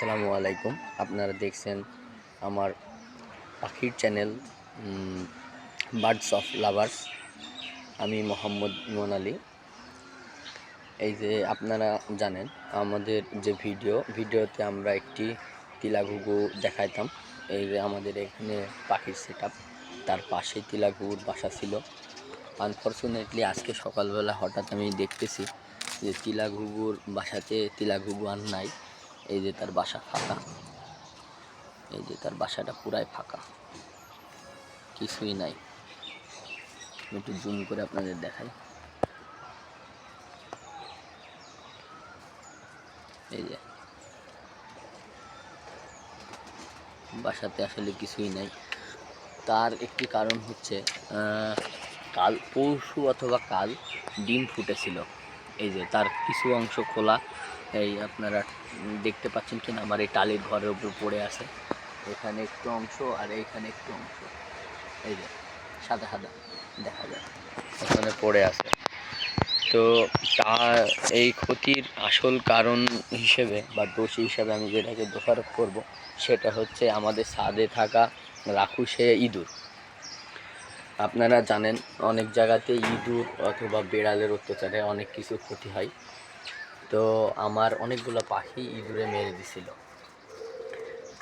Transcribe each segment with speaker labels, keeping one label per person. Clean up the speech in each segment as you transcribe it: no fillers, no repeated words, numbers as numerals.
Speaker 1: আসসালামু আলাইকুম। আপনারা দেখছেন আমার পাখির চ্যানেল বার্ডস অফ লাভার্স। আমি মোহাম্মদ ইমন আলী। এই যে আপনারা জানেন আমাদের যে ভিডিওতে আমরা একটি তিলা ঘুঘু দেখাইতাম। এই যে আমাদের এখানে পাখির সেটআপ, তার পাশে তিলা ঘুঘুর বাসা ছিল। আনফর্চুনেটলি আজকে সকালবেলা হঠাৎ আমি দেখতেছি যে তিলা ঘুঘুর বাসাতে তিলা ঘুঘু আর নাই। এই যে তার বাসা ফাঁকা, এই যে তার বাসাটা পুরাই ফাঁকা, কিছুই নাই। একটু জুম করে আপনাদের দেখাই। এই যে বাসাতে আসলে কিছুই নাই। তার একটি কারণ হচ্ছে পরশু অথবা কাল ডিম ফুটেছিল। এই যে তার কিছু অংশ খোলা, এই আপনারা দেখতে পাচ্ছেন কিনা আমার এই টালির ঘরের উপর পড়ে আছে। এখানে একটু অংশ আর এইখানে একটু অংশ, এই যে সাদা সাদা দেখা যায়, এখানে পড়ে আছে। তো তার এই ক্ষতির আসল কারণ হিসেবে বা দোষী হিসেবে আমি যেটাকে দোষারোপ করব সেটা হচ্ছে আমাদের ছাদে থাকা রাক্ষসে ইঁদুর। আপনারা জানেন অনেক জায়গাতে ইঁদুর অথবা বেড়ালের অত্যাচারে অনেক কিছু ক্ষতি হয়। তো আমার অনেকগুলো পাখি ইঁদুরে মেরে দিছিল।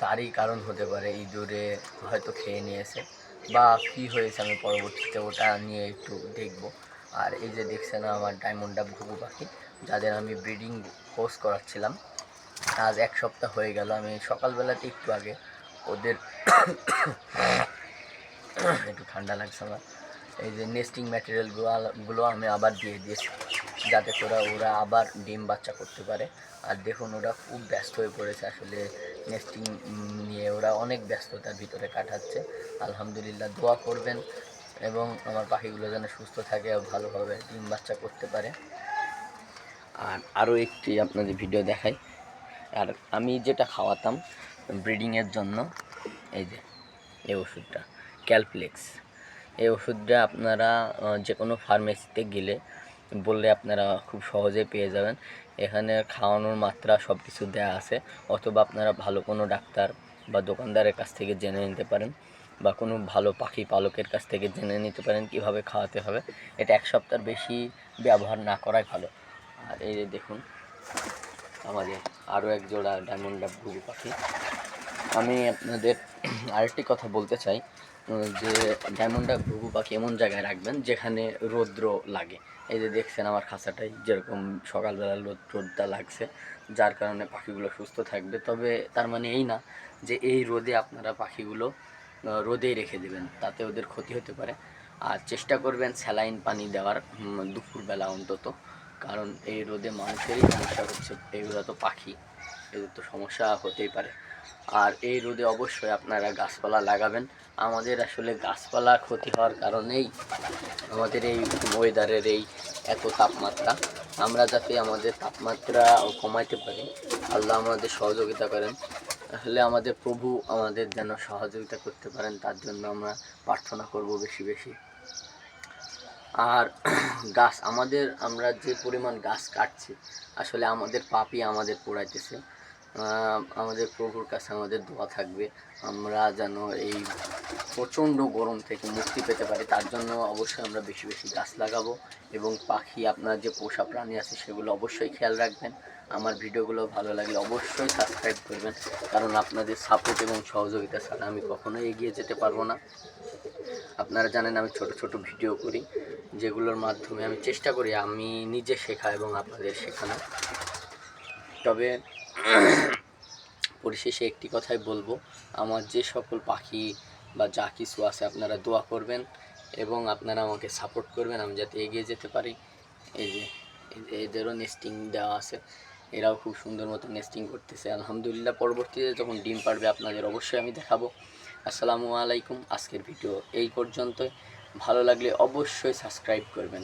Speaker 1: তারই কারণ হতে পারে ইঁদুরে হয়তো খেয়ে নিয়েছে বা কী হয়েছে, আমি পরবর্তীতে ওটা নিয়ে একটু দেখব। আর এই যে দেখছেন আমার ডায়মন্ড ডাব ঘুঘু পাখি, যাদের আমি ব্রিডিং কোর্স করাচ্ছিলাম, আজ 1 সপ্তাহ হয়ে গেল। আমি সকালবেলাতে একটু আগে ওদের একটু ঠান্ডা লাগছে আমার, এই যে নেস্টিং ম্যাটেরিয়ালগুলো আমি আবার দিয়ে দিয়েছি যাতে করে ওরা আবার ডিম বাচ্চা করতে পারে। আর দেখুন ওরা খুব ব্যস্ত হয়ে পড়েছে, আসলে নেস্টিং নিয়ে ওরা অনেক ব্যস্ততার ভিতরে কাটাচ্ছে। আলহামদুলিল্লাহ, দোয়া করবেন এবং আমার পাখিগুলো যেন সুস্থ থাকে ও ভালোভাবে ডিম বাচ্চা করতে পারে। আর আরও একটি আপনাদের ভিডিও দেখাই। আর আমি যেটা খাওয়াতাম ব্রিডিংয়ের জন্য, এই যে এই ওষুধটা ক্যালপ্লেক্স, এই ওষুধটা আপনারা যে কোনো ফার্মেসিতে গেলে বললে আপনারা খুব সহজেই পেয়ে যাবেন। এখানে খাওয়ানোর মাত্রা সব কিছু দেওয়া আছে, অথবা আপনারা ভালো কোনো ডাক্তার বা দোকানদারের কাছ থেকে জেনে নিতে পারেন বা কোনো ভালো পাখি পালকের কাছ থেকে জেনে নিতে পারেন কীভাবে খাওয়াতে হবে। এটা 1 সপ্তাহের বেশি ব্যবহার না করাই ভালো। আর এই যে দেখুন আমাদের আরও এক জোড়া ডায়মন্ড ডাব ঘুঘু পাখি। আমি আপনাদের আরেকটি কথা বলতে চাই যে ডায়মন্ড ডাব ঘুঘু পাখি এমন জায়গায় রাখবেন যেখানে রৌদ্র লাগে। এই যে দেখছেন আমার খাঁচাটাই যেরকম সকালবেলা রোদটা লাগছে, যার কারণে পাখিগুলো সুস্থ থাকবে। তবে তার মানে এই না যে এই রোদে আপনারা পাখিগুলো রোদেই রেখে দেবেন, তাতে ওদের ক্ষতি হতে পারে। আর চেষ্টা করবেন স্যালাইন পানি দেওয়ার দুপুরবেলা অন্তত, কারণ এই রোদে মানুষেরই সমস্যা হচ্ছে, এগুলো তো পাখি, এদের তো সমস্যা হতেই পারে। আর এই রোদে অবশ্যই আপনারা গাছপালা লাগাবেন। আমাদের আসলে গাছপালা ক্ষতি হওয়ার কারণেই আমাদের এই ওয়েদারের এই এত তাপমাত্রা। আমরা যাতে আমাদের তাপমাত্রা কমাইতে পারি, আল্লাহ আমাদের সহযোগিতা করেন। আসলে আমাদের প্রভু আমাদের যেন সহযোগিতা করতে পারেন, তার জন্য আমরা প্রার্থনা করব বেশি বেশি। আর গাছ আমরা যে পরিমাণ গাছ কাটছি, আসলে আমাদের পাপই আমাদের পোড়াইতেছে। আমাদের প্রভুর কাছে আমাদের দোয়া থাকবে আমরা যেন এই প্রচণ্ড গরম থেকে মুক্তি পেতে পারি। তার জন্য অবশ্যই আমরা বেশি বেশি গাছ লাগাবো এবং পাখি, আপনার যে পোষা প্রাণী আছে সেগুলো অবশ্যই খেয়াল রাখবেন। আমার ভিডিওগুলো ভালো লাগলে অবশ্যই সাবস্ক্রাইব করবেন, কারণ আপনাদের সাপোর্ট এবং সহযোগিতা ছাড়া আমি কখনোই এগিয়ে যেতে পারবো না। আপনারা জানেন আমি ছোট ছোট ভিডিও করি, যেগুলোর মাধ্যমে আমি চেষ্টা করি আমি নিজে শেখা এবং আপনাদের শেখানো। তবে পরিশেষে একটি কথাই বলবো, আমার যে সকল পাখি বা যা কিছু আছে আপনারা দোয়া করবেন এবং আপনারা আমাকে সাপোর্ট করবেন আমি যাতে এগিয়ে যেতে পারি। এই যে এদেরও নেস্টিং দেওয়া আছে, এরাও খুব সুন্দর মতো নেস্টিং করতেছে আলহামদুলিল্লাহ। পরবর্তীতে যখন ডিম পারবে আপনাদের অবশ্যই আমি দেখাবো। আসসালামু আলাইকুম। আজকের ভিডিও এই পর্যন্তই। ভালো লাগলে অবশ্যই সাবস্ক্রাইব করবেন।